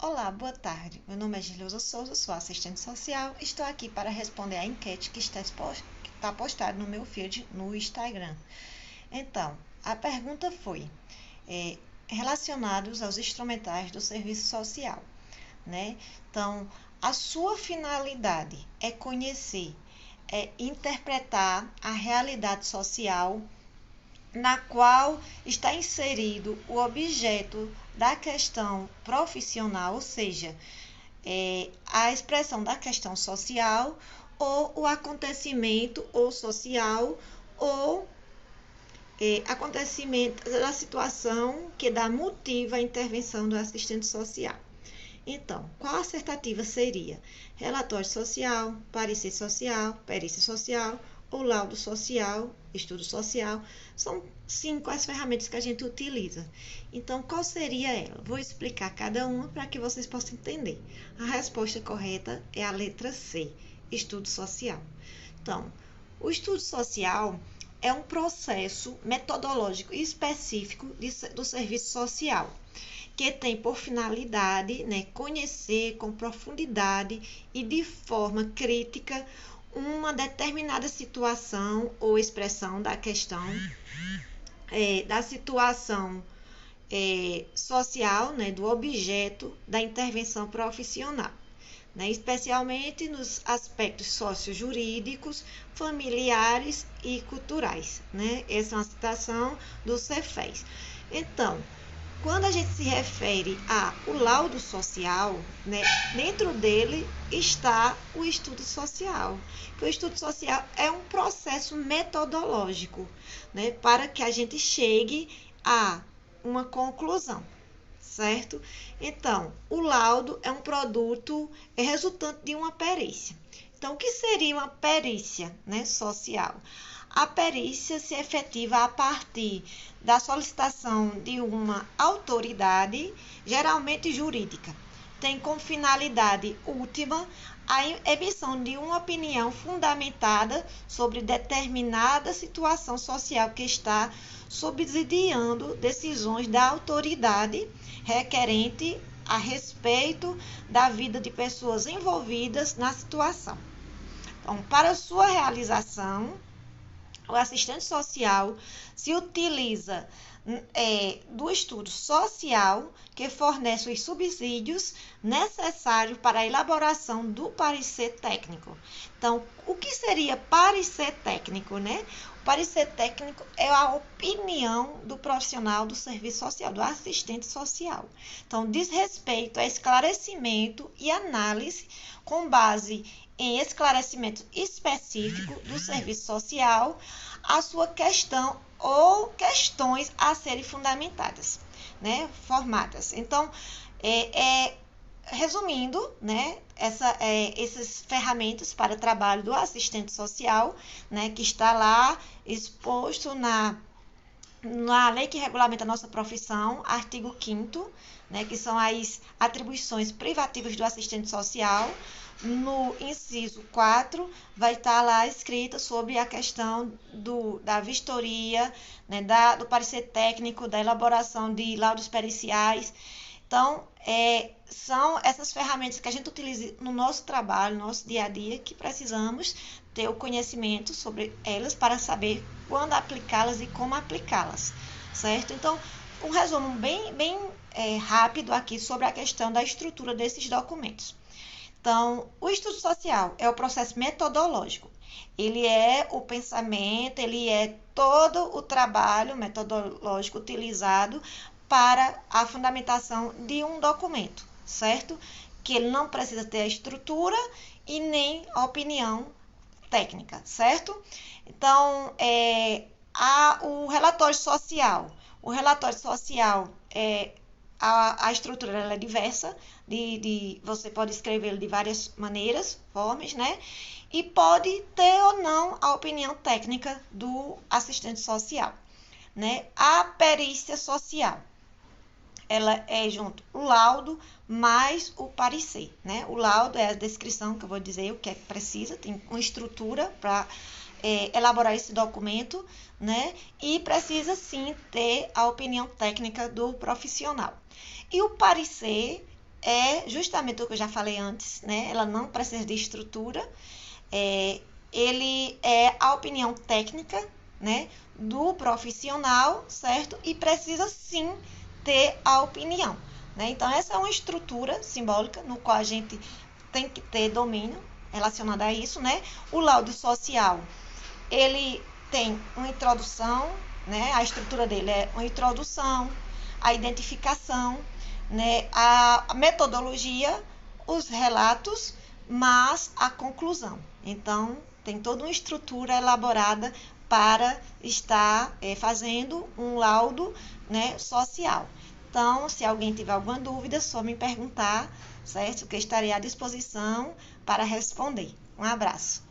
Olá, boa tarde. Meu nome é Gileuza Souza, sou assistente social. Estou aqui para responder a enquete que está postada no meu feed no Instagram. Então, a pergunta foi relacionados aos instrumentais do serviço social, né? Então, a sua finalidade é conhecer, interpretar a realidade social na qual está inserido o objeto da questão profissional, ou seja, a expressão da questão social ou o acontecimento ou social ou acontecimento da situação que dá motivo à intervenção do assistente social. Então, qual a assertativa seria? Relatório social, parecer social, perícia social ou laudo social, estudo social. São 5 as ferramentas que a gente utiliza. Então, qual seria ela? Vou explicar cada uma para que vocês possam entender. A resposta correta é a letra C, estudo social. Então, o estudo social é um processo metodológico específico do serviço social, que tem por finalidade, conhecer com profundidade e de forma crítica uma determinada situação ou expressão da questão, da situação social, do objeto da intervenção profissional, especialmente nos aspectos sociojurídicos, familiares e culturais. Essa é uma citação do Cefes. Então, quando a gente se refere ao laudo social, dentro dele está o estudo social. O estudo social é um processo metodológico, para que a gente chegue a uma conclusão, certo? Então, o laudo é um produto, é resultante de uma perícia. Então, o que seria uma perícia, social? A perícia se efetiva a partir da solicitação de uma autoridade, geralmente jurídica. Tem como finalidade última a emissão de uma opinião fundamentada sobre determinada situação social que está subsidiando decisões da autoridade requerente a respeito da vida de pessoas envolvidas na situação. Então, para sua realização, o assistente social se utiliza do estudo social, que fornece os subsídios necessários para a elaboração do parecer técnico. Então, o que seria parecer técnico, O parecer técnico é a opinião do profissional do serviço social, do assistente social. Então, diz respeito a esclarecimento e análise com base em esclarecimento específico do serviço social, a sua questão ou questões a serem fundamentadas, formadas. Então, resumindo, essas ferramentas para trabalho do assistente social, que está lá exposto na lei que regulamenta a nossa profissão, artigo 5º, que são as atribuições privativas do assistente social. No inciso 4, vai estar lá escrita sobre a questão da vistoria, do parecer técnico, da elaboração de laudos periciais. Então, são essas ferramentas que a gente utiliza no nosso trabalho, no nosso dia a dia, que precisamos ter o conhecimento sobre elas para saber quando aplicá-las e como aplicá-las, certo? Então, um resumo bem rápido aqui sobre a questão da estrutura desses documentos. Então, o estudo social é o processo metodológico. Ele é o pensamento, ele é todo o trabalho metodológico utilizado para a fundamentação de um documento, certo? Que ele não precisa ter a estrutura e nem a opinião técnica, certo? Então, o relatório social. O relatório social a estrutura ela é diversa, você pode escrevê-lo de várias maneiras, formas, e pode ter ou não a opinião técnica do assistente social, A perícia social, ela é junto o laudo mais o parecer, O laudo é a descrição que eu vou dizer o que é que precisa, tem uma estrutura para elaborar esse documento, E precisa sim ter a opinião técnica do profissional. E o parecer é justamente o que eu já falei antes, né? Ela não precisa de estrutura, ele é a opinião técnica, né, do profissional, certo? E precisa sim ter a opinião, né? Então, essa é uma estrutura simbólica no qual a gente tem que ter domínio relacionado a isso, né? O laudo social, ele tem uma introdução, né? A estrutura dele é uma introdução, a identificação, né? A metodologia, os relatos, mas a conclusão. Então, tem toda uma estrutura elaborada para estar fazendo um laudo, né, social. Então, se alguém tiver alguma dúvida, só me perguntar, certo? Que eu estarei à disposição para responder. Um abraço.